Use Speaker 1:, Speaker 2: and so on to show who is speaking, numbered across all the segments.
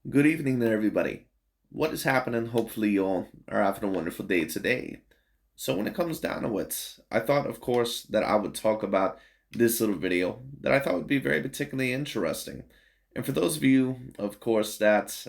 Speaker 1: Good evening there, everybody. What is happening? Hopefully, you all are having a wonderful day today. So, when it comes down to it, I thought, of course, that I would talk about this little video that I thought would be very particularly interesting. And for those of you, of course, that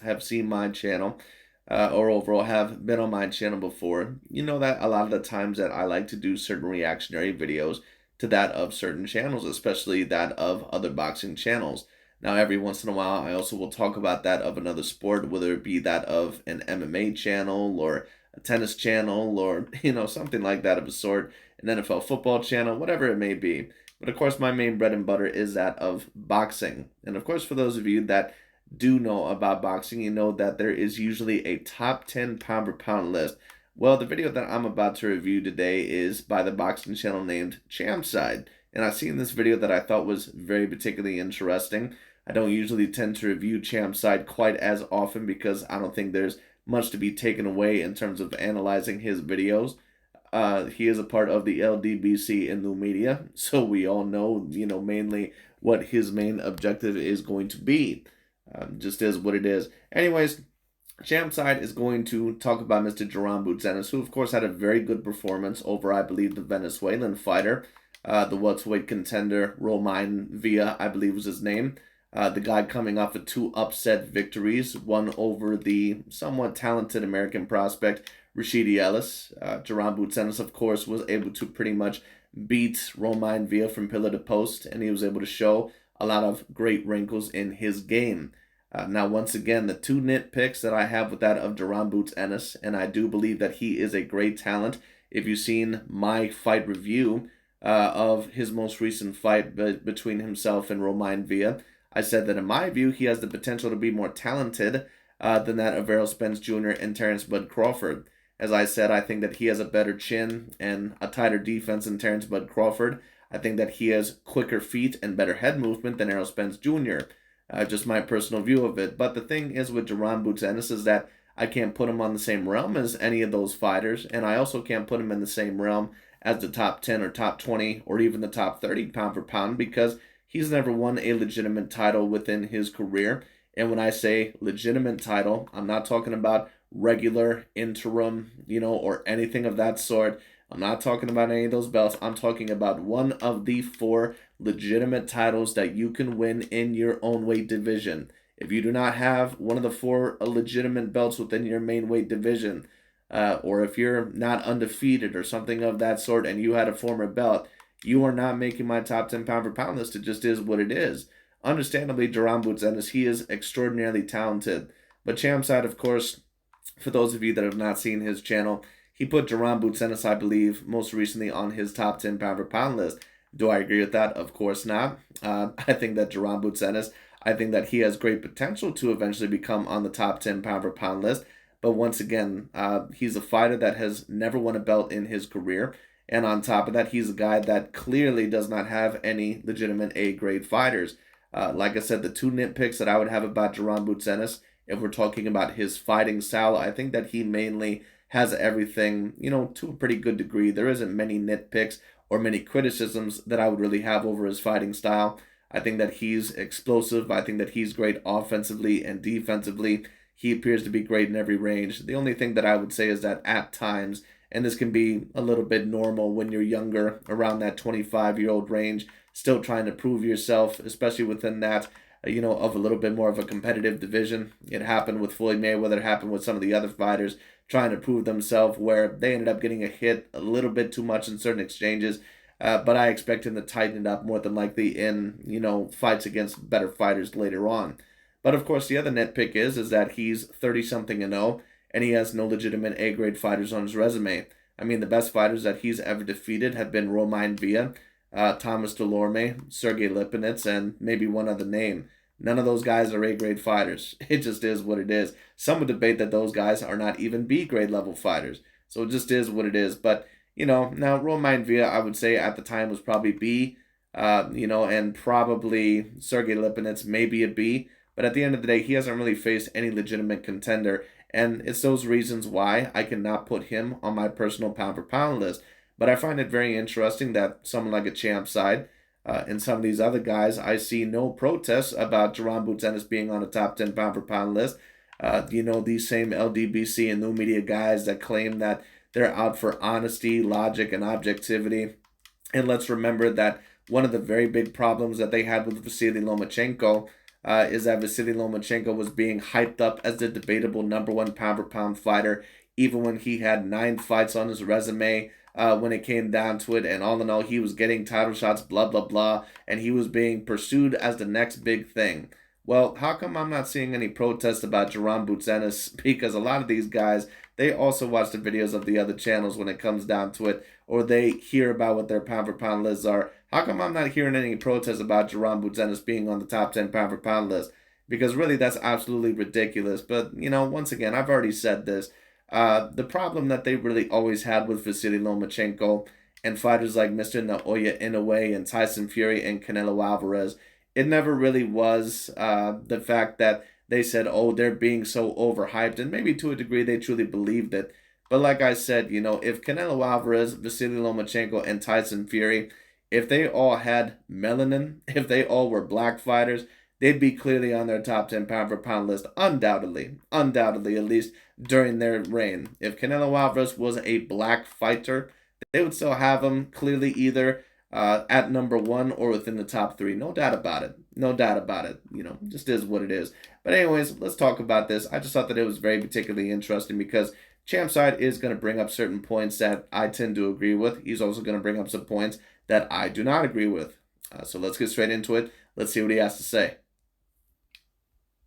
Speaker 1: have seen my channel or overall have been on my channel before, you know that a lot of the times that I like to do certain reactionary videos to that of certain channels, especially that of other boxing channels. Now, every once in a while, I also will talk about that of another sport, whether it be that of an MMA channel or a tennis channel or, something like that of a sort, an NFL football channel, whatever it may be. But of course, my main bread and butter is that of boxing. And of course, for those of you that do know about boxing, you know that there is usually a top 10 pound for pound list. Well, the video that I'm about to review today is by the boxing channel named CHAMPSIDE. And I've seen this video that I thought was very particularly interesting. I don't usually tend to review CHAMPSIDE quite as often because I don't think there's much to be taken away in terms of analyzing his videos. He is a part of the LDBC in new media, so we all know, mainly what his main objective is going to be. Just is what it is. Anyways, CHAMPSIDE is going to talk about Mr. Jaron Ennis, who of course had a very good performance over, I believe, the Venezuelan fighter, the welterweight contender Romain Villa, I believe was his name. The guy coming off of two upset victories, one over the somewhat talented American prospect Rashidi Ellis. Jaron Ennis, of course, was able to pretty much beat Romain Villa from pillar to post, and he was able to show a lot of great wrinkles in his game. Now, once again, the two nitpicks that I have with that of Jaron Ennis, and I do believe that he is a great talent. If you've seen my fight review of his most recent fight between himself and Romain Villa, I said that in my view, he has the potential to be more talented than that of Errol Spence Jr. and Terrence Bud Crawford. As I said, I think that he has a better chin and a tighter defense than Terrence Bud Crawford. I think that he has quicker feet and better head movement than Errol Spence Jr. Just my personal view of it. But the thing is with Jaron Ennis is that I can't put him on the same realm as any of those fighters, and I also can't put him in the same realm as the top 10 or top 20 or even the top 30 pound for pound because he's never won a legitimate title within his career. And when I say legitimate title, I'm not talking about regular, interim, or anything of that sort. I'm not talking about any of those belts. I'm talking about one of the four legitimate titles that you can win in your own weight division. If you do not have one of the four legitimate belts within your main weight division, or if you're not undefeated or something of that sort and you had a former belt, you are not making my top 10 pound for pound list. It just is what it is. Understandably, Jaron Ennis, he is extraordinarily talented. But CHAMPSIDE, of course, for those of you that have not seen his channel, he put Jaron Ennis, I believe, most recently on his top 10 pound for pound list. Do I agree with that? Of course not. I think that Jaron Ennis, I think that he has great potential to eventually become on the top 10 pound for pound list. But once again, he's a fighter that has never won a belt in his career. And on top of that, he's a guy that clearly does not have any legitimate A-grade fighters. Like I said, the two nitpicks that I would have about Jaron Ennis, if we're talking about his fighting style, I think that he mainly has everything, to a pretty good degree. There isn't many nitpicks or many criticisms that I would really have over his fighting style. I think that he's explosive. I think that he's great offensively and defensively. He appears to be great in every range. The only thing that I would say is that at times, and this can be a little bit normal when you're younger, around that 25-year-old range, still trying to prove yourself, especially within that, of a little bit more of a competitive division. It happened with Floyd Mayweather, it happened with some of the other fighters trying to prove themselves where they ended up getting a hit a little bit too much in certain exchanges. But I expect him to tighten it up more than likely in, fights against better fighters later on. But of course, the other nitpick is that he's 30-something and 0, and he has no legitimate A-grade fighters on his resume. I mean, the best fighters that he's ever defeated have been Romain Villa, Thomas Delorme, Sergey Lipinets, and maybe one other name. None of those guys are A-grade fighters. It just is what it is. Some would debate that those guys are not even B-grade level fighters. So it just is what it is. But, now Romain Villa, I would say at the time was probably B, and probably Sergey Lipinets maybe a B. But at the end of the day, he hasn't really faced any legitimate contender. And it's those reasons why I cannot put him on my personal pound for pound list. But I find it very interesting that someone like a CHAMPSIDE, And some of these other guys, I see no protests about Jaron Ennis being on the top 10 pound for pound list. These same LDBC and new media guys that claim that they're out for honesty, logic, and objectivity. And let's remember that one of the very big problems that they had with Vasily Lomachenko is that Vasily Lomachenko was being hyped up as the debatable number one pound for pound fighter, even when he had 9 fights on his resume. When it came down to it, and all in all, he was getting title shots, blah blah blah, and he was being pursued as the next big thing. Well, how come I'm not seeing any protests about Jaron Ennis? Because a lot of these guys, they also watch the videos of the other channels when it comes down to it, or they hear about what their pound for pound lists are. How come I'm not hearing any protests about Jaron Ennis being on the top 10 pound for pound list? Because really, that's absolutely ridiculous. But, once again, I've already said this. The problem that they really always had with Vasily Lomachenko and fighters like Mr. Naoya Inoue and Tyson Fury and Canelo Alvarez, it never really was the fact that they said, oh, they're being so overhyped. And maybe to a degree they truly believed it. But like I said, if Canelo Alvarez, Vasily Lomachenko, and Tyson Fury, if they all had melanin, if they all were black fighters, they'd be clearly on their top 10 pound for pound list, undoubtedly, at least during their reign. If Canelo Alvarez was a black fighter, they would still have him clearly either at number one or within the top three. No doubt about it. No doubt about it. Just is what it is. But anyways, let's talk about this. I just thought that it was very particularly interesting because CHAMPSIDE is going to bring up certain points that I tend to agree with. He's also going to bring up some points that I do not agree with. So let's get straight into it. Let's see what he has to say.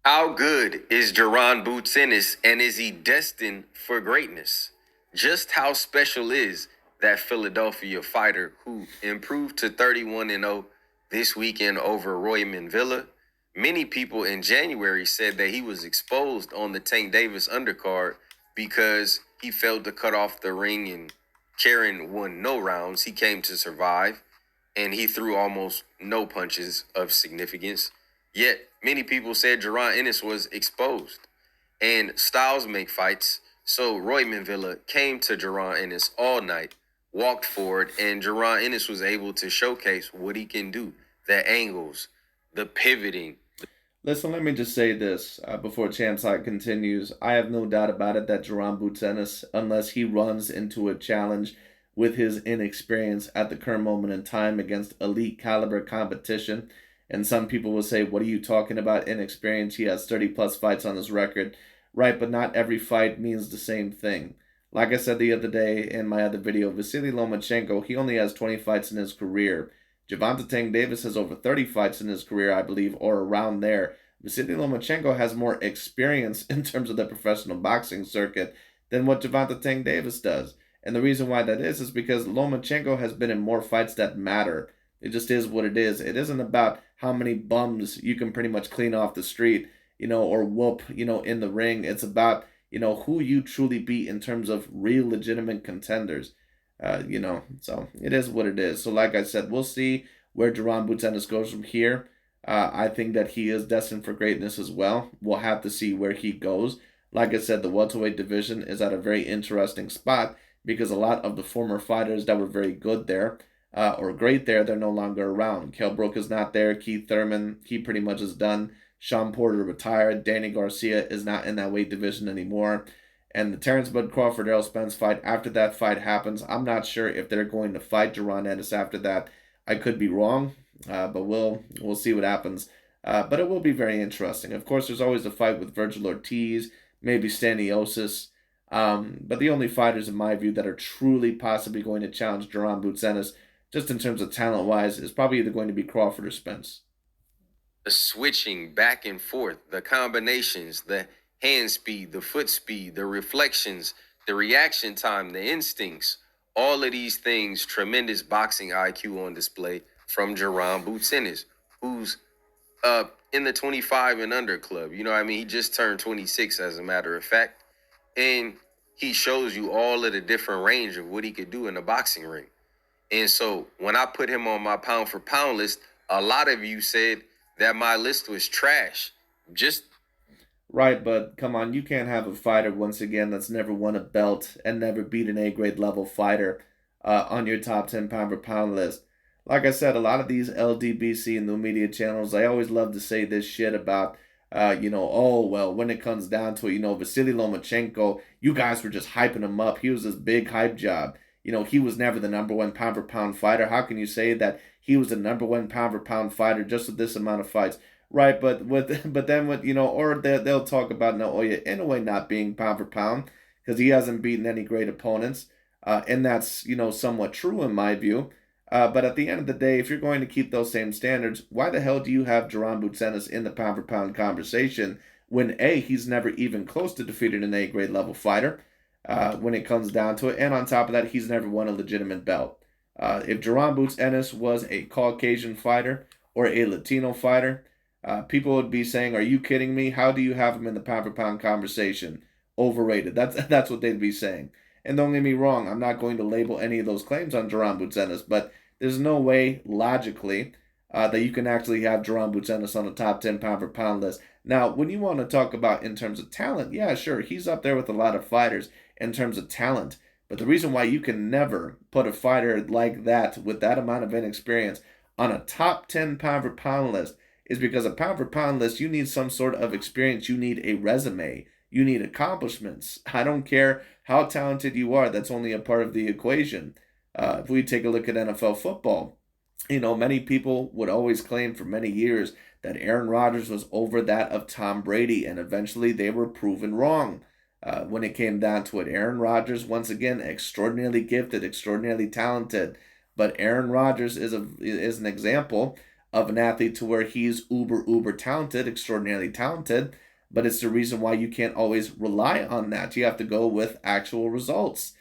Speaker 2: How good is Jaron Ennis, and is he destined for greatness? Just how special is that Philadelphia fighter who improved to 31-0 this weekend over Royman Villa? Many people in January said that he was exposed on the Tank Davis undercard because he failed to cut off the ring and Karen won no rounds. He came to survive, and he threw almost no punches of significance. Yet, many people said Jaron Ennis was exposed. And styles make fights, so Royman Villa came to Jaron Ennis all night, walked forward, and Jaron Ennis was able to showcase what he can do. The angles, the pivoting.
Speaker 1: Listen, let me just say this before CHAMPSIDE continues. I have no doubt about it that Jaron Ennis, unless he runs into a challenge with his inexperience at the current moment in time against elite caliber competition, and some people will say, what are you talking about, inexperience? He has 30 plus fights on his record. Right, but not every fight means the same thing. Like I said the other day in my other video, Vasily Lomachenko, he only has 20 fights in his career. Gervonta Tank Davis has over 30 fights in his career, I believe, or around there. Vasily Lomachenko has more experience in terms of the professional boxing circuit than what Gervonta Tank Davis does. And the reason why that is because Lomachenko has been in more fights that matter. It just is what it is. It isn't about how many bums you can pretty much clean off the street, or whoop, in the ring. It's about, who you truly beat in terms of real legitimate contenders. So it is what it is. So like I said, we'll see where Jaron Ennis goes from here. I think that he is destined for greatness as well. We'll have to see where he goes. Like I said, the welterweight division is at a very interesting spot because a lot of the former fighters that were very good there or great there, they're no longer around. Kell Brook is not there. Keith Thurman, he pretty much is done. Sean Porter retired. Danny Garcia is not in that weight division anymore. And the Terrence Bud Crawford Errol Spence fight, after that fight happens, I'm not sure if they're going to fight Jaron Ennis after that. I could be wrong, but we'll see what happens. But it will be very interesting. Of course, there's always a fight with Virgil Ortiz, maybe Staniosis. But the only fighters, in my view, that are truly possibly going to challenge Jaron Ennis, just in terms of talent-wise, is probably either going to be Crawford or Spence.
Speaker 2: The switching back and forth, the combinations, the hand speed, the foot speed, the reflections, the reaction time, the instincts, all of these things, tremendous boxing IQ on display from Jaron Ennis, who's in the 25 and under club. He just turned 26, as a matter of fact. And he shows you all of the different range of what he could do in the boxing ring. And so when I put him on my pound for pound list, a lot of you said that my list was trash.
Speaker 1: Right, but come on, you can't have a fighter, once again, that's never won a belt and never beat an A-grade level fighter on your top 10 pound for pound list. like I said, a lot of these LDBC and new media channels, I always love to say this shit about, oh, well, when it comes down to it, Vasily Lomachenko, you guys were just hyping him up. He was this big hype job. He was never the number one pound for pound fighter. How can you say that he was the number one pound for pound fighter just with this amount of fights? Right, but then with or they'll talk about Naoya Inoue not being pound for pound because he hasn't beaten any great opponents, and that's somewhat true in my view. But at the end of the day, if you're going to keep those same standards, why the hell do you have Jaron Ennis in the pound for pound conversation when A, he's never even close to defeated an A grade level fighter when it comes down to it, and on top of that, he's never won a legitimate belt. If Jaron Ennis was a Caucasian fighter or a Latino fighter, people would be saying, "Are you kidding me? How do you have him in the pound for pound conversation? Overrated." That's what they'd be saying. And don't get me wrong, I'm not going to label any of those claims on Jaron Ennis, but there's no way logically that you can actually have Jaron Ennis on the top 10 pound for pound list. Now, when you want to talk about in terms of talent, yeah, sure, he's up there with a lot of fighters in terms of talent. But the reason why you can never put a fighter like that with that amount of inexperience on a top 10 pound for pound list is because a pound for pound list, you need some sort of experience. You need a resume. You need accomplishments. I don't care how talented you are. That's only a part of the equation. If we take a look at NFL football, many people would always claim for many years that Aaron Rodgers was over that of Tom Brady, and eventually they were proven wrong. When it came down to it, Aaron Rodgers, once again, extraordinarily gifted, extraordinarily talented. But Aaron Rodgers is an example of an athlete to where he's uber talented, extraordinarily talented, but it's the reason why you can't always rely on that. You have to go with actual results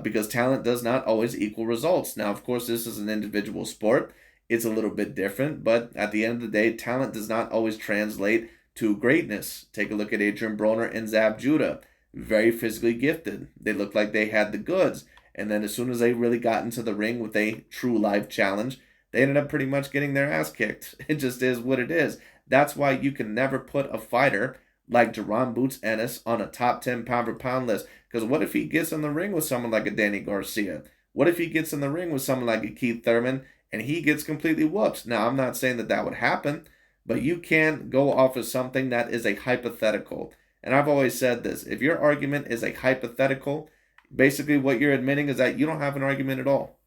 Speaker 1: because talent does not always equal results. Now, of course, this is an individual sport. It's a little bit different, but at the end of the day, talent does not always translate to greatness. Take a look at Adrian Broner and Zab Judah. Very physically gifted. They looked like they had the goods. And then as soon as they really got into the ring with a true life challenge, they ended up pretty much getting their ass kicked. It just is what it is. That's why you can never put a fighter like Jaron Ennis on a top 10 pound for pound list. Because what if he gets in the ring with someone like a Danny Garcia? What if he gets in the ring with someone like a Keith Thurman and he gets completely whooped? Now, I'm not saying that would happen, but you can't go off of something that is a hypothetical. And I've always said this, if your argument is a hypothetical, basically what you're admitting is that you don't have an argument at all.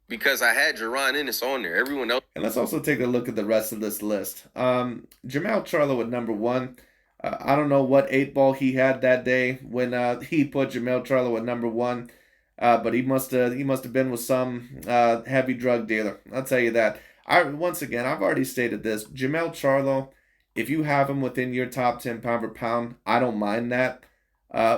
Speaker 2: Because I had Jaron Ennis on there. Everyone else.
Speaker 1: And let's also take a look at the rest of this list. Jermell Charlo at number 1. I don't know what 8-ball he had that day when he put Jermell Charlo at number 1. But he must have been with some heavy drug dealer. I'll tell you that. Once again, I've already stated this. Jermell Charlo, if you have him within your top 10 pound for pound, I don't mind that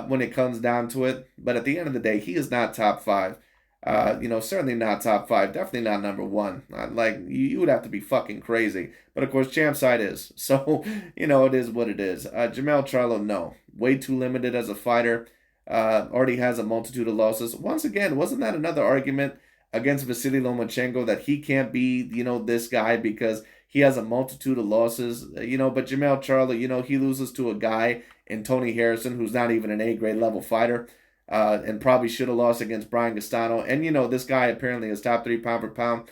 Speaker 1: when it comes down to it. But at the end of the day, he is not top 5. Certainly not top 5. Definitely not number 1. You would have to be fucking crazy. But of course, CHAMPSIDE is. So, it is what it is. Jermell Charlo, no. Way too limited as a fighter. Already has a multitude of losses. Once again, wasn't that another argument against Vasily Lomachenko that he can't be, this guy because he has a multitude of losses, but Jermell Charlo, he loses to a guy in Tony Harrison who's not even an A-grade level fighter and probably should have lost against Brian Castano. And, this guy apparently is top 3 pound for pound.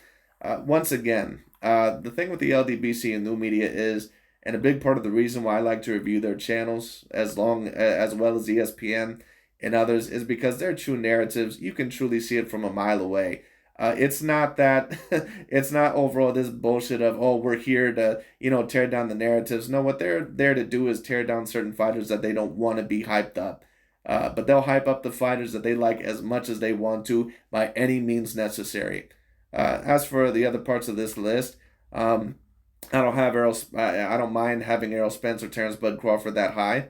Speaker 1: Once again, the thing with the LDBC and new media is, and a big part of the reason why I like to review their channels as well as ESPN and others is because their true narratives, you can truly see it from a mile away. It's not that, it's not overall this bullshit of, we're here to, tear down the narratives. No, what they're there to do is tear down certain fighters that they don't want to be hyped up. But they'll hype up the fighters that they like as much as they want to by any means necessary. As for the other parts of this list, I don't mind having Errol Spence or Terrence Bud Crawford that high.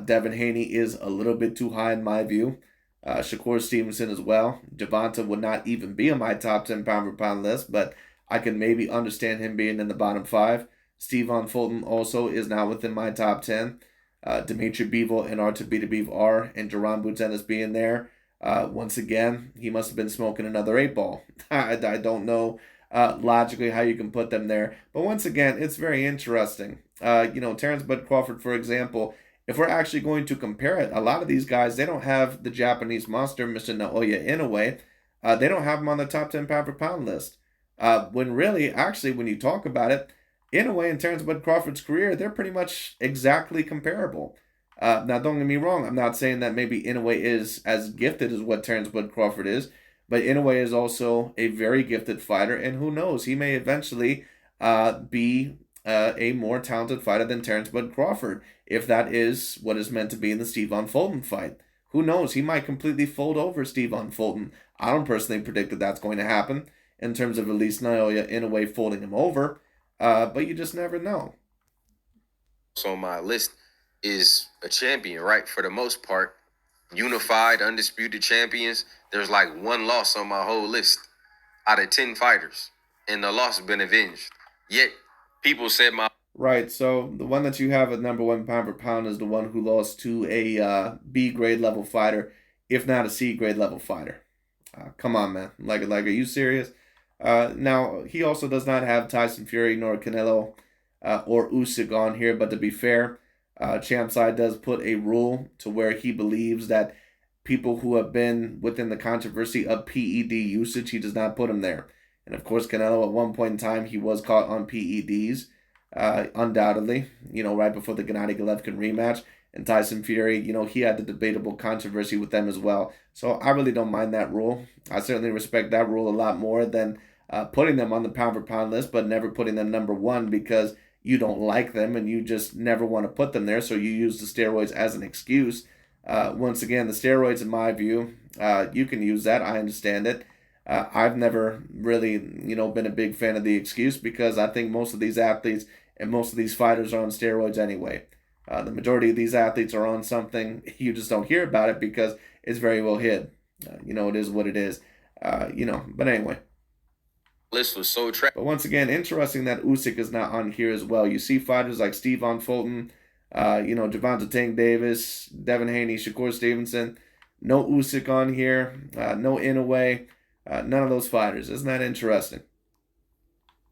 Speaker 1: Devin Haney is a little bit too high in my view. Shakur Stevenson as well. Javonta would not even be on my top 10 pound for pound list, but I can maybe understand him being in the bottom 5. Stephon Fulton also is not within my top 10. Dimitri Bivol and Artur Beterbiev are, and Jaron Ennis being there. Once again, he must have been smoking another 8-ball. I don't know logically how you can put them there. But once again, it's very interesting. Terrence Bud Crawford, for example, if we're actually going to compare it, a lot of these guys, they don't have the Japanese monster, Mr. Naoya Inoue. They don't have him on the top 10 pound for pound list. When really, actually, when you talk about it, in a way, in terms of Bud Crawford's career, they're pretty much exactly comparable. Now, don't get me wrong. I'm not saying that maybe Inoue is as gifted as what Terrence Bud Crawford is, but Inoue is also a very gifted fighter, and who knows, he may eventually be a more talented fighter than Terrence Bud Crawford, if that is what is meant to be in the Stephon Fulton fight. Who knows? He might completely fold over Stephon Fulton. I don't personally predict that that's going to happen in terms of at least Naoya Inoue folding him over, but you just never know.
Speaker 2: So on my list is a champion, right? For the most part, unified, undisputed champions. There's like one loss on my whole list out of 10 fighters, and the loss has been avenged. Yet, people said my
Speaker 1: Right, so the one that you have at number one pound for pound is the one who lost to a B grade level fighter, if not a C grade level fighter. Come on, man. Are you serious? Now, he also does not have Tyson Fury nor Canelo or Usyk on here, but to be fair, CHAMPSIDE does put a rule to where he believes that people who have been within the controversy of PED usage, he does not put them there. And of course, Canelo at one point in time, he was caught on PEDs, undoubtedly, right before the Gennady Golovkin rematch. And Tyson Fury, he had the debatable controversy with them as well. So I really don't mind that rule. I certainly respect that rule a lot more than putting them on the pound for pound list, but never putting them number one because you don't like them and you just never want to put them there. So you use the steroids as an excuse. Once again, the steroids, in my view, you can use that. I understand it. I've never really, been a big fan of the excuse because I think most of these athletes and most of these fighters are on steroids anyway. The majority of these athletes are on something. You just don't hear about it because it's very well hid. It is what it is. But anyway.
Speaker 2: list was so trash.
Speaker 1: But once again, interesting that Usyk is not on here as well. You see fighters like Stephon Fulton, Gervonta Tank Davis, Devin Haney, Shakur Stevenson. No Usyk on here. No Inoue. None of those fighters. Isn't that interesting?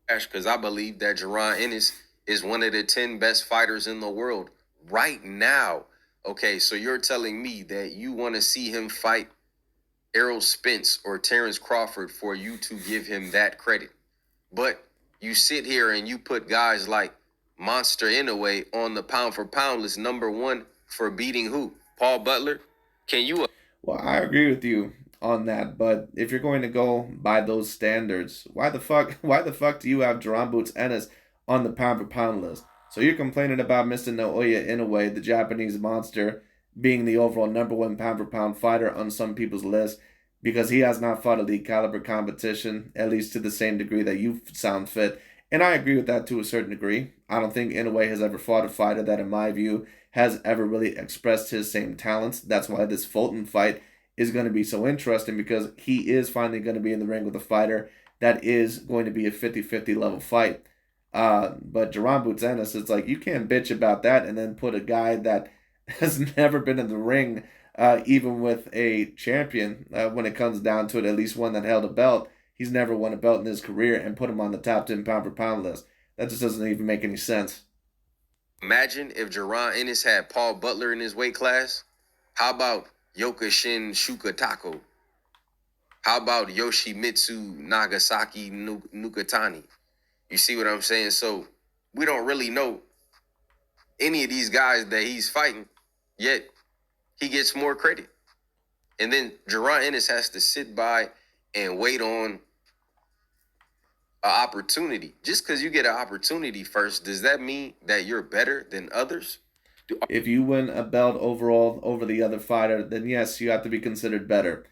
Speaker 2: Because I believe that Jaron Ennis is one of the 10 best fighters in the world right now. Okay, so you're telling me that you want to see him fight Errol Spence or Terrence Crawford for you to give him that credit. But you sit here and you put guys like Monster Inoue on the pound for pound list, number one for beating who? Paul Butler? Can you?
Speaker 1: Well, I agree with you on that, but if you're going to go by those standards, why the fuck do you have Jaron Boots Ennis on the pound for pound list? So you're complaining about Mr. Naoya Inoue, the Japanese monster, being the overall number one pound for pound fighter on some people's list because he has not fought elite caliber competition, at least to the same degree that you sound fit. And I agree with that to a certain degree. I don't think Inoue has ever fought a fighter that, in my view, has ever really expressed his same talents. That's why this Fulton fight is going to be so interesting because he is finally going to be in the ring with a fighter that is going to be a 50-50 level fight. But Jaron Boots Ennis, it's like you can't bitch about that and then put a guy that has never been in the ring, even with a champion, when it comes down to it, at least one that held a belt. He's never won a belt in his career and put him on the top 10 pound for pound list. That just doesn't even make any sense.
Speaker 2: Imagine if Jaron Ennis had Paul Butler in his weight class. How about Yokushin Shukatako? How about Yoshimitsu Nagasaki Nukatani? You see what I'm saying? So we don't really know any of these guys that he's fighting, yet he gets more credit. And then Jaron Ennis has to sit by and wait on an opportunity. Just because you get an opportunity first, does that mean that you're better than others?
Speaker 1: If you win a belt overall over the other fighter, then yes, you have to be considered better.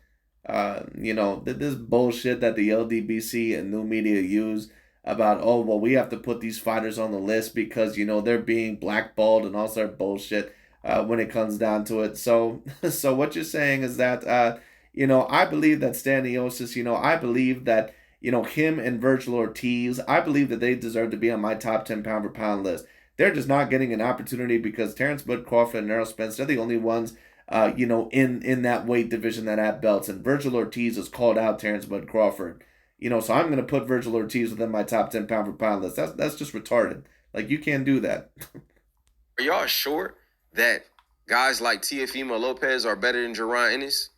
Speaker 1: This bullshit that the LDBC and new media use about, oh, well, we have to put these fighters on the list because, they're being blackballed and all sort of bullshit when it comes down to it. So, so what you're saying is that, I believe that Staniosis, I believe that, him and Virgil Ortiz, I believe that they deserve to be on my top 10 pound for pound list. They're just not getting an opportunity because Terrence Bud Crawford and Errol Spence, they're the only ones, in that weight division that have belts. And Virgil Ortiz has called out Terrence Bud Crawford. So I'm going to put Virgil Ortiz within my top 10 pound for pound list. That's just retarded. Like, you can't do that.
Speaker 2: Are y'all sure that guys like Teofimo Lopez are better than Jaron Ennis?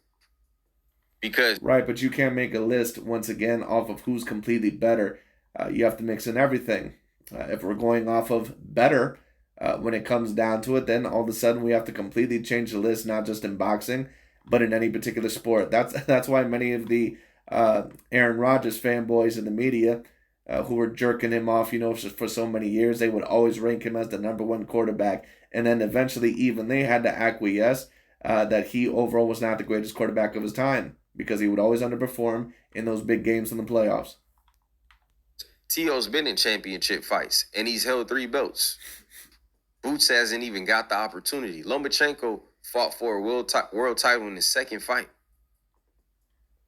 Speaker 2: because
Speaker 1: Right, but you can't make a list once again off of who's completely better. You have to mix in everything. If we're going off of better, when it comes down to it, then all of a sudden we have to completely change the list, not just in boxing, but in any particular sport. That's why many of the Aaron Rodgers fanboys in the media, who were jerking him off, for so many years, they would always rank him as the number one quarterback, and then eventually even they had to acquiesce that he overall was not the greatest quarterback of his time because he would always underperform in those big games in the playoffs.
Speaker 2: T.O.'s been in championship fights, and he's held 3 belts. Boots hasn't even got the opportunity. Lomachenko fought for a world title in his second fight.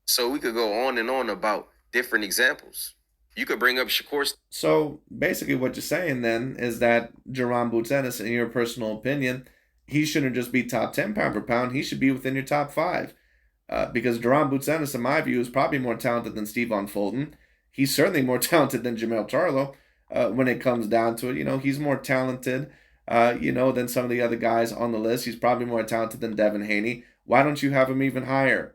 Speaker 2: So we could go on and on about different examples. You could bring up Shakur.
Speaker 1: So basically, what you're saying then is that Jaron Ennis, in your personal opinion, he shouldn't just be top 10 pound for pound. He should be within your top 5. Because Jaron Ennis, in my view, is probably more talented than Stephon Fulton. He's certainly more talented than Jamel Charlo. When it comes down to it, he's more talented, than some of the other guys on the list. He's probably more talented than Devin Haney. Why don't you have him even higher?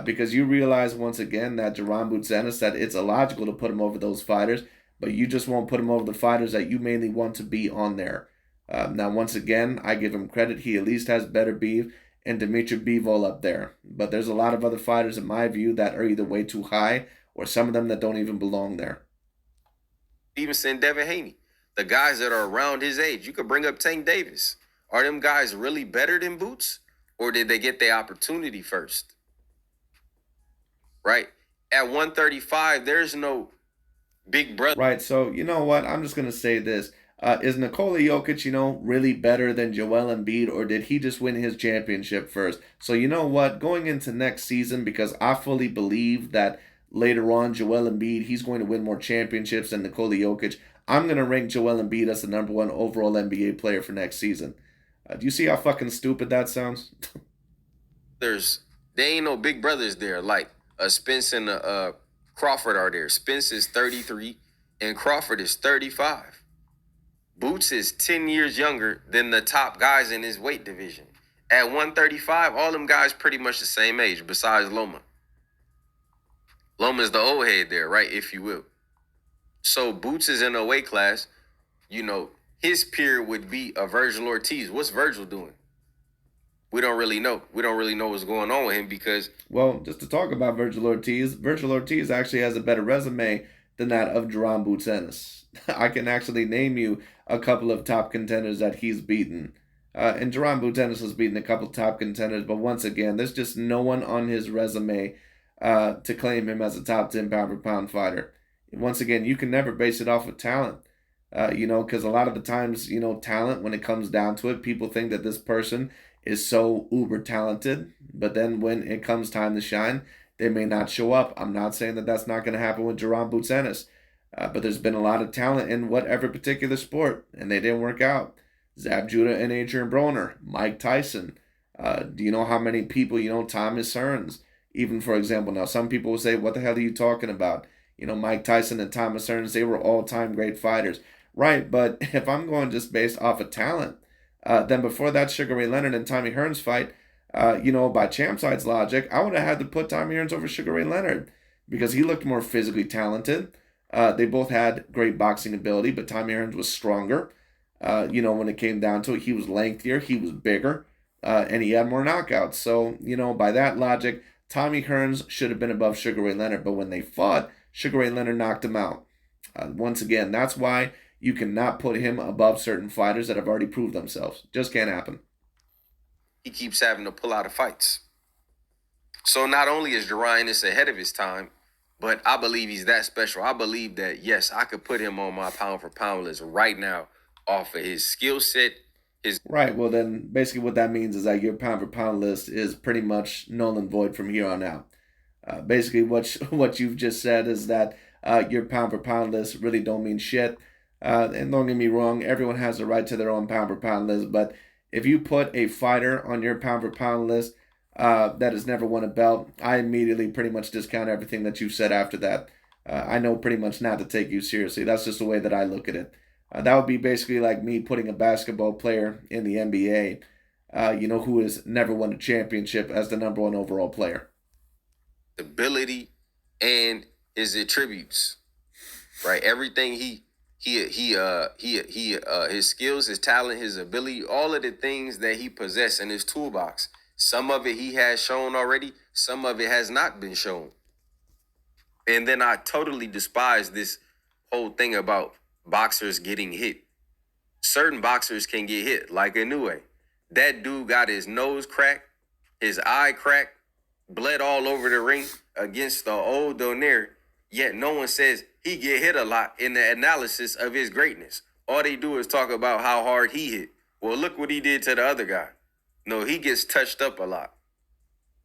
Speaker 1: Because you realize once again that Jaron Ennis, that it's illogical to put him over those fighters, but you just won't put him over the fighters that you mainly want to be on there. Now, once again, I give him credit. He at least has better beef and Dimitri Bivol up there. But there's a lot of other fighters, in my view, that are either way too high or some of them that don't even belong there.
Speaker 2: Stevenson, Devin Haney, the guys that are around his age. You could bring up Tank Davis. Are them guys really better than Boots? Or did they get their opportunity first? Right? At 135, there's no big brother.
Speaker 1: Right, so you know what? I'm just going to say this. Is Nikola Jokic, really better than Joel Embiid, or did he just win his championship first? So you know what? Going into next season, because I fully believe that later on, Joel Embiid, he's going to win more championships than Nikola Jokic. I'm going to rank Joel Embiid as the number 1 overall NBA player for next season. Do you see how fucking stupid that sounds?
Speaker 2: There ain't no big brothers there. Like Spence and Crawford are there. Spence is 33 and Crawford is 35. Boots is 10 years younger than the top guys in his weight division. At 135, all them guys pretty much the same age, besides Loma. Loma's the old head there, right, if you will. So Boots is in a weight class. His peer would be a Virgil Ortiz. What's Virgil doing? We don't really know. We don't really know what's going on with him because...
Speaker 1: Well, just to talk about Virgil Ortiz actually has a better resume than that of Jaron Ennis. I can actually name you a couple of top contenders that he's beaten. And Jaron Ennis has beaten a couple top contenders, but once again, there's just no one on his resume to claim him as a top 10 pound for pound fighter. Once again, you can never base it off of talent. Because a lot of the times, talent, when it comes down to it, people think that this person is so uber talented, but then when it comes time to shine, they may not show up. I'm not saying that that's not going to happen with Jaron Ennis, but there's been a lot of talent in whatever particular sport, and they didn't work out. Zab Judah and Adrian Broner, Mike Tyson. Do you know how many people, Thomas Hearns, even for example. Now, some people will say, what the hell are you talking about? Mike Tyson and Thomas Hearns, they were all-time great fighters. Right, but if I'm going just based off of talent, then before that Sugar Ray Leonard and Tommy Hearns fight, by CHAMPSIDE's logic, I would have had to put Tommy Hearns over Sugar Ray Leonard because he looked more physically talented. They both had great boxing ability, but Tommy Hearns was stronger. When it came down to it, he was lengthier, he was bigger, and he had more knockouts. So, by that logic, Tommy Hearns should have been above Sugar Ray Leonard, but when they fought, Sugar Ray Leonard knocked him out. Once again, that's why you cannot put him above certain fighters that have already proved themselves. Just can't happen.
Speaker 2: He keeps having to pull out of fights. So not only is Jaron Ennis ahead of his time, but I believe he's that special. I believe that, yes, I could put him on my pound for pound list right now off of his skill set.
Speaker 1: Right, well then, basically what that means is that your pound for pound list is pretty much null and void from here on out. Basically what you've just said is that your pound for pound list really don't mean shit. And don't get me wrong, everyone has the right to their own pound per pound list, but if you put a fighter on your pound per pound list that has never won a belt, I immediately pretty much discount everything that you've said after that. I know pretty much not to take you seriously. That's just the way that I look at it. That would be basically like me putting a basketball player in the NBA, who has never won a championship as the number 1 overall player.
Speaker 2: ability, and his attributes. Right, everything his skills, his talent, his ability, all of the things that he possessed in his toolbox. Some of it he has shown already. Some of it has not been shown. And then I totally despise this whole thing about boxers getting hit. Certain boxers can get hit, like Inoue. That dude got his nose cracked, his eye cracked, bled all over the ring against the old Donaire. Yet no one says he get hit a lot in the analysis of his greatness. All they do is talk about how hard he hit. Well, look what he did to the other guy. No, he gets touched up a lot.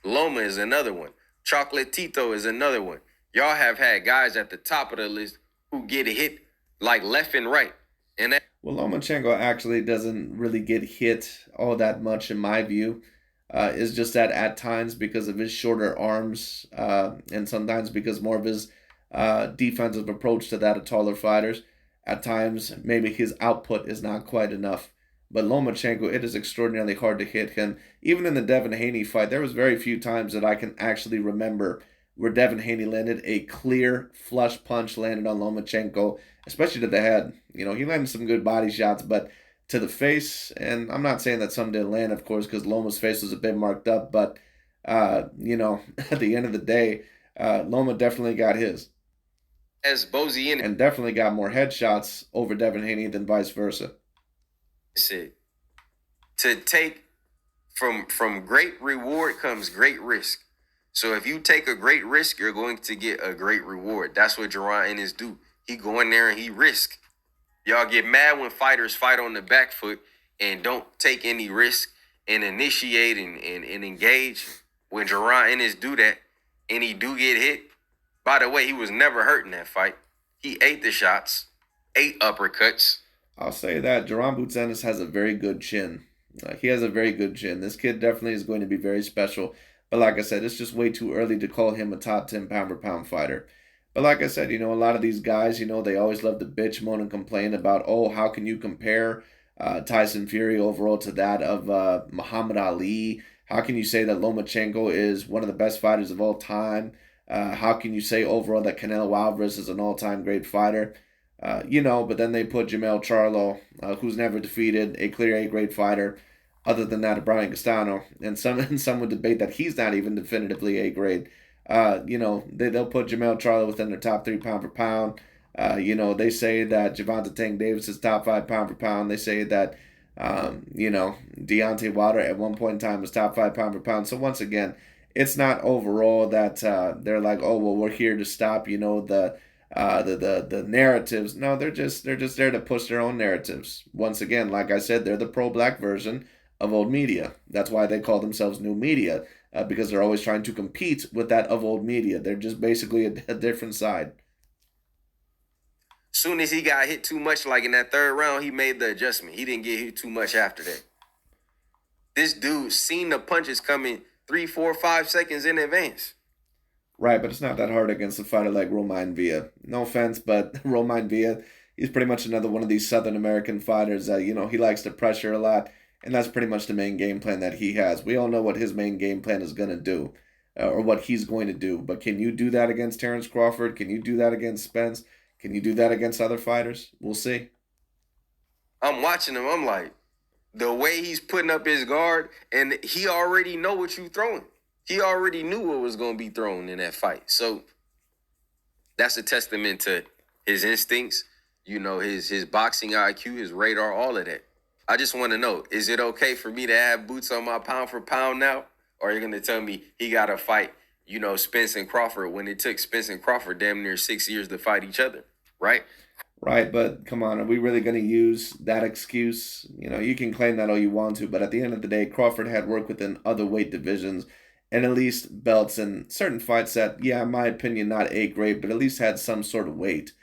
Speaker 2: Loma is another one. Chocolatito is another one. Y'all have had guys at the top of the list who get hit like left and right. And that
Speaker 1: Well, Lomachenko actually doesn't really get hit all that much in my view. It's just that at times because of his shorter arms and sometimes because more of his defensive approach to that of taller fighters, at times maybe his output is not quite enough. But Lomachenko, it is extraordinarily hard to hit him. Even in the Devin Haney fight, there was very few times that I can actually remember where Devin Haney landed a clear flush punch landed on Lomachenko, especially to the head. You know, he landed some good body shots, but to the face, and I'm not saying that some didn't land, of course, because Loma's face was a bit marked up, but, you know, at the end of the day, Loma definitely got his.
Speaker 2: as Bozy
Speaker 1: And definitely got more headshots over Devin Haney than vice versa.
Speaker 2: said, to take from great reward comes great risk. So if you take a great risk, you're going to get a great reward. That's what Jaron Ennis do. He go in there and he risk. Y'all get mad when fighters fight on the back foot and don't take any risk and initiate and engage. When Jaron Ennis do that and he do get hit, by the way, he was never hurt in that fight. He ate the shots, ate uppercuts.
Speaker 1: I'll say that Jaron Boots Ennis has a very good chin. He has a very good chin. This kid definitely is going to be very special. But like I said, it's just way too early to call him a top 10 pound for pound fighter. But like I said, you know, a lot of these guys, you know, they always love to bitch, moan, and complain about, oh, how can you compare Tyson Fury overall to that of Muhammad Ali? How can you say that Lomachenko is one of the best fighters of all time? How can you say overall that Canelo Alvarez is an all-time great fighter? You know, but then they put Jamel Charlo, who's never defeated, a clear A-grade fighter, other than that of Brian Castano. And some would debate that he's not even definitively A-grade. You know, they'll put Jamel Charlo within their top 3 pound for pound. You know, they say that Gervonta Tank Davis is top 5 pound for pound. They say that, you know, Deontay Wilder at one point in time was top 5 pound for pound. So once again, it's not overall that they're like, oh, well, we're here to stop, you know, the narratives. No, they're just there to push their own narratives. Once again, like I said, they're the pro-black version of old media. That's why they call themselves new media, because they're always trying to compete with that of old media. They're just basically a different side.
Speaker 2: Soon as he got hit too much, like in that third round, he made the adjustment. He didn't get hit too much after that. This dude seen the punches coming 3, 4, 5 seconds in advance.
Speaker 1: Right, but it's not that hard against a fighter like Romain Villa. No offense, but Romain Villa, he's pretty much another one of these Southern American fighters that, you know, he likes to pressure a lot, and that's pretty much the main game plan that he has. We all know what his main game plan is going to do, or what he's going to do. But can you do that against Terrence Crawford? Can you do that against Spence? Can you do that against other fighters? We'll see.
Speaker 2: I'm watching him. I'm like, the way he's putting up his guard, and he already know what you throwing. He already knew what was going to be thrown in that fight. So that's a testament to his instincts, you know, his boxing IQ, his radar, all of that. I just want to know, is it okay for me to have boots on my pound for pound now? Or are you going to tell me he got to fight, you know, Spence and Crawford when it took Spence and Crawford damn near 6 years to fight each other, right?
Speaker 1: Right, but come on, are we really going to use that excuse? You know, you can claim that all you want to, but at the end of the day, Crawford had work within other weight divisions and at least belts in certain fights that, yeah, in my opinion, not A grade, but at least had some sort of weight.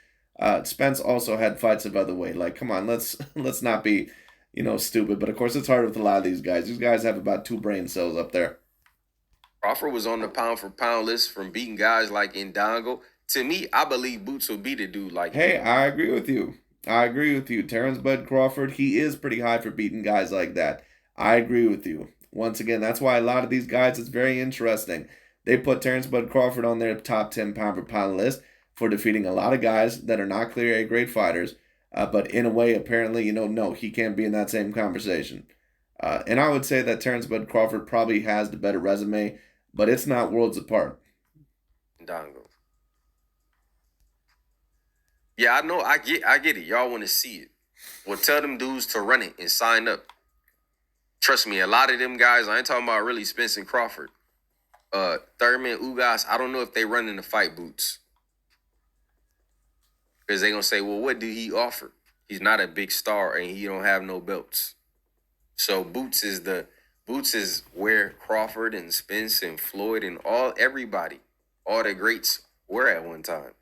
Speaker 1: Spence also had fights of other weight. Like, come on, let's not be, you know, stupid. But of course, it's hard with a lot of these guys. These guys have about 2 brain cells up there.
Speaker 2: Crawford was on the pound for pound list from beating guys like Ndango. To me, I believe Boots will beat a dude like
Speaker 1: Hey, I agree with you. I agree with you. Terrence Bud Crawford, he is pretty high for beating guys like that. I agree with you. Once again, that's why a lot of these guys, it's very interesting. They put Terrence Bud Crawford on their top 10 pound for pound list for defeating a lot of guys that are not clear A grade fighters. But in a way, apparently, no, he can't be in that same conversation. And I would say that Terrence Bud Crawford probably has the better resume, but it's not worlds apart.
Speaker 2: Dongo. Yeah, I know. I get it. Y'all want to see it. Well, tell them dudes to run it and sign up. Trust me, a lot of them guys, I ain't talking about really Spence and Crawford. Thurman, Ugas, I don't know if they run in the fight boots. Because they going to say, well, what did he offer? He's not a big star and he don't have no belts. So boots is where Crawford and Spence and Floyd and everybody, all the greats were at one time.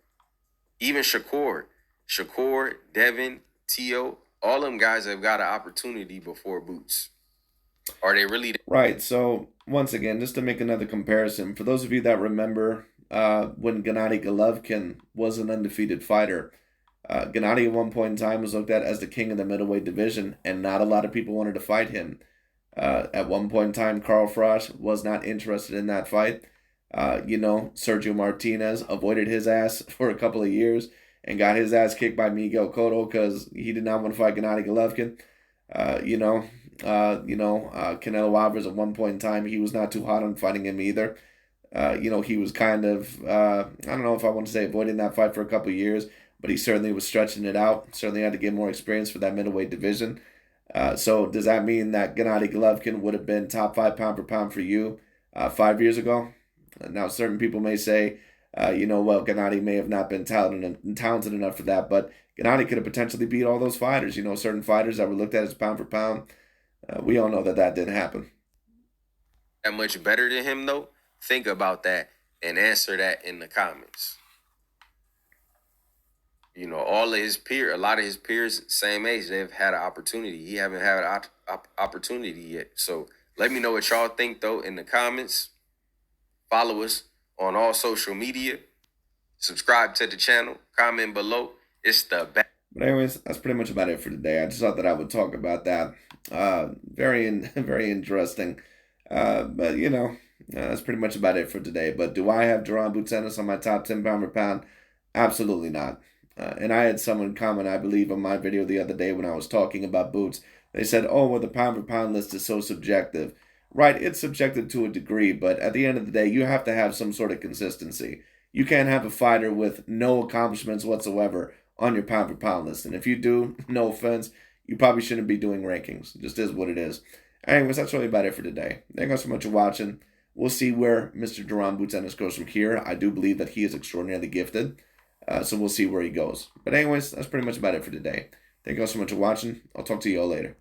Speaker 2: Even Shakur, Devin, Tio, all them guys have got an opportunity before boots. Are they really?
Speaker 1: Right. So once again, just to make another comparison, for those of you that remember when Gennady Golovkin was an undefeated fighter, Gennady at one point in time was looked at as the king of the middleweight division, and not a lot of people wanted to fight him. At one point in time, Carl Frost was not interested in that fight. Sergio Martinez avoided his ass for a couple of years and got his ass kicked by Miguel Cotto because he did not want to fight Gennady Golovkin. Canelo Alvarez at one point in time, he was not too hot on fighting him either. He was kind of, I don't know if I want to say avoiding that fight for a couple of years, but he certainly was stretching it out. Certainly had to get more experience for that middleweight division. So does that mean that Gennady Golovkin would have been top 5 pound for pound for you 5 years ago? Now, certain people may say, Gennady may have not been talented enough for that, but Gennady could have potentially beat all those fighters. Certain fighters that were looked at as pound for pound. We all know that didn't happen.
Speaker 2: That much better than him, though? Think about that and answer that in the comments. All of his peers, a lot of his peers, same age, they've had an opportunity. He haven't had an opportunity yet. So let me know what y'all think, though, in the comments. Follow us on all social media. Subscribe to the channel. Comment below. It's the best.
Speaker 1: But anyways, that's pretty much about it for today. I just thought that I would talk about that. Very interesting. But that's pretty much about it for today. But do I have Jaron Ennis on my top 10 pound per pound? Absolutely not. And I had someone comment, I believe, on my video the other day when I was talking about Boots. They said, the pound for pound list is so subjective. Right, it's subjective to a degree, but at the end of the day, you have to have some sort of consistency. You can't have a fighter with no accomplishments whatsoever on your pound for pound list. And if you do, no offense, you probably shouldn't be doing rankings. It just is what it is. Anyways, that's really about it for today. Thank you so much for watching. We'll see where Mr. Jaron Ennis goes from here. I do believe that he is extraordinarily gifted. So we'll see where he goes. But anyways, that's pretty much about it for today. Thank you all so much for watching. I'll talk to you all later.